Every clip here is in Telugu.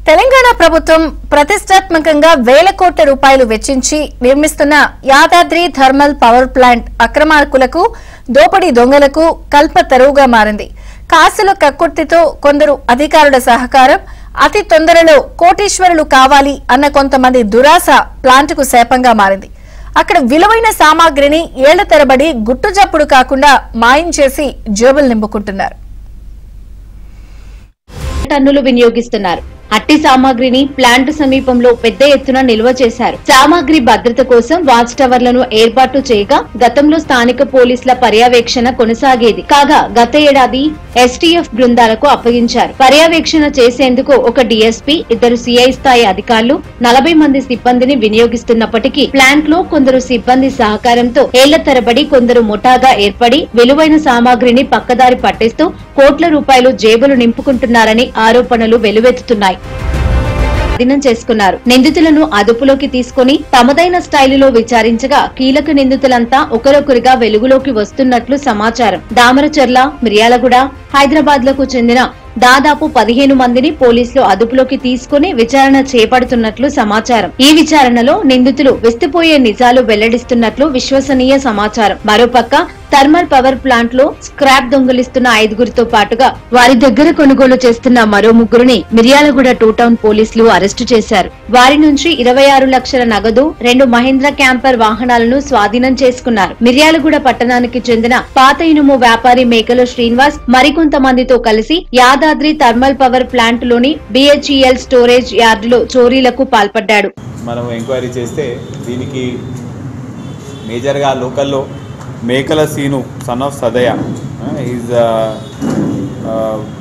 తెలంగాణ ప్రభుత్వం ప్రతిష్టాత్మకంగా వేల కోట్ల రూపాయలు వెచ్చించి నిర్మిస్తున్న యాదాద్రి థర్మల్ పవర్ ప్లాంట్ అక్రమార్కులకు, దోపిడీ దొంగలకు కల్పతరువుగా మారింది. కాసుల కక్కుర్తితో కొందరు అధికారుల సహకారం, అతి తొందరలో కోటీశ్వరులు కావాలి అన్న కొంతమంది దురాశ ప్లాంట్కు శాపంగా మారింది. అక్కడ విలువైన సామాగ్రిని ఏళ్ల తరబడి గుట్టుజప్పుడు కాకుండా మాయం చేసి జేబులు నింపుకుంటున్నారు. టన్నులు వినియోగిస్తున్నారు. అట్టి సామాగ్రిని ప్లాంట్ సమీపంలో పెద్ద ఎత్తున నిల్వ చేశారు. సామాగ్రి భద్రత కోసం వాచ్ టవర్లను ఏర్పాటు చేయగా గతంలో స్థానిక పోలీసుల పర్యవేక్షణ కొనసాగేది. కాగా గత ఏడాది ఎస్టీఎఫ్ బృందాలకు అప్పగించారు. పర్యవేక్షణ చేసేందుకు ఒక డీఎస్పీ, 2 సిఐ స్థాయి అధికారులు, 40 మంది సిబ్బందిని వినియోగిస్తున్నప్పటికీ ప్లాంట్ లో కొందరు సిబ్బంది సహకారంతో ఏళ్ల తరబడి కొందరు ముఠాగా ఏర్పడి విలువైన సామాగ్రిని పక్కదారి పట్టిస్తూ కోట్ల రూపాయలు జేబులు నింపుకుంటున్నారని ఆరోపణలు వెలువెత్తుతున్నాయి. అధీనం చేసుకున్నారు. నిందితులను అదుపులోకి తీసుకుని తమదైన స్టైలులో విచారించగా కీలక నిందితులంతా ఒకరొకరిగా వెలుగులోకి వస్తున్నట్లు సమాచారం. దామరచర్ల, మిర్యాలగూడ, హైదరాబాద్ లకు చెందిన దాదాపు 15 మందిని పోలీసులు అదుపులోకి తీసుకుని విచారణ చేపడుతున్నట్లు సమాచారం. ఈ విచారణలో నిందితులు విస్తుపోయే నిజాలు వెల్లడిస్తున్నట్లు విశ్వసనీయ సమాచారం. మరోపక్క థర్మల్ పవర్ ప్లాంట్ లో స్క్రాప్ దొంగిలిస్తున్న 5గురితో పాటుగా వారి దగ్గర కొనుగోలు చేస్తున్న మరో 3గురిని మిర్యాలగూడ 2 టౌన్ పోలీసులు అరెస్టు చేశారు. వారి నుంచి 26 లక్షల నగదు, 2 మహేంద్ర క్యాంపర్ వాహనాలను స్వాధీనం చేసుకున్నారు. మిర్యాలగూడ పట్టణానికి చెందిన పాత ఇనుము వ్యాపారి మేకల శ్రీనివాస్ మరికొంతమందితో కలిసి యాదాద్రి థర్మల్ పవర్ ప్లాంట్ లోని BHEL స్టోరేజ్ యార్డులో చోరీలకు పాల్పడ్డాడు. మనం ఎంక్వైరీ చేస్తే దీనికి మేజర్ గా లోకల్లో Mekala Seenu, son of Sadaya, is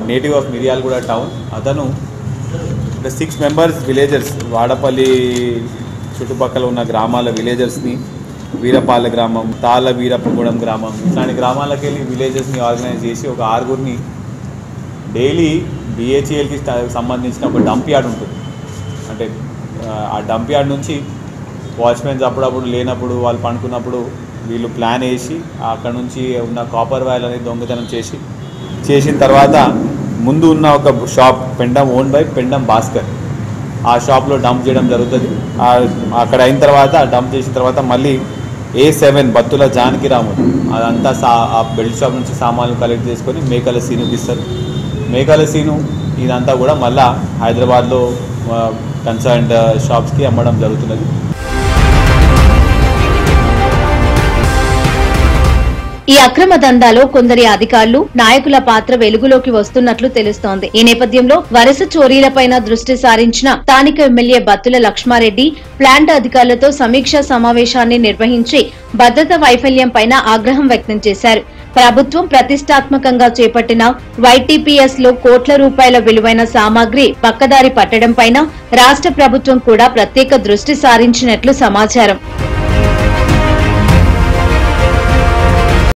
native of Miryalaguda town. అతను 6 మెంబర్స్ విలేజర్స్, వాడపల్లి చుట్టుపక్కల ఉన్న గ్రామాల విలేజర్స్ని, వీరపాల గ్రామం, తాళ్ళ వీరప్పగూడెం గ్రామం, ఇట్లాంటి గ్రామాలకు వెళ్ళి విలేజర్స్ని ఆర్గనైజ్ చేసి ఒక 6గురిని డైలీ BHELకి సంబంధించిన ఒక డంప్ యార్డ్ ఉంటుంది. అంటే ఆ డంప్ యార్డ్ నుంచి వాచ్మెన్స్ అప్పుడప్పుడు లేనప్పుడు, వాళ్ళు పండుకున్నప్పుడు వీళ్ళు ప్లాన్ వేసి అక్కడ నుంచి ఉన్న కాపర్ వైర్ అనేది దొంగతనం చేసిన తర్వాత ముందు ఉన్న ఒక shop Pendem own by Pendem Bhaskar, ఆ షాప్లో డంప్ చేయడం జరుగుతుంది. అక్కడ అయిన తర్వాత డంప్ చేసిన తర్వాత మళ్ళీ A7 బత్తుల జానకిరాము అదంతా ఆ బెల్ట్ షాప్ నుంచి సామాన్లు కలెక్ట్ చేసుకొని మేకల సీనుకి ఇస్తారు. మేకల సీను ఇదంతా కూడా మళ్ళా హైదరాబాద్లో కన్సర్న్డ్ షాప్స్కి అమ్మడం జరుగుతున్నది. ఈ అక్రమ దందాలో కొందరి అధికారులు, నాయకుల పాత్ర వెలుగులోకి వస్తున్నట్లు తెలుస్తోంది. ఈ నేపథ్యంలో వరుస చోరీలపైన దృష్టి సారించిన స్థానిక ఎమ్మెల్యే బత్తుల లక్ష్మారెడ్డి ప్లాంట్ అధికారులతో సమీక్షా సమావేశాన్ని నిర్వహించి భద్రత వైఫల్యం పైన ఆగ్రహం వ్యక్తం చేశారు. ప్రభుత్వం ప్రతిష్టాత్మకంగా చేపట్టిన YTPS లో కోట్ల రూపాయల విలువైన సామాగ్రి పక్కదారి పట్టడం పైన రాష్ట్ర ప్రభుత్వం కూడా ప్రత్యేక దృష్టి సారించినట్లు సమాచారం.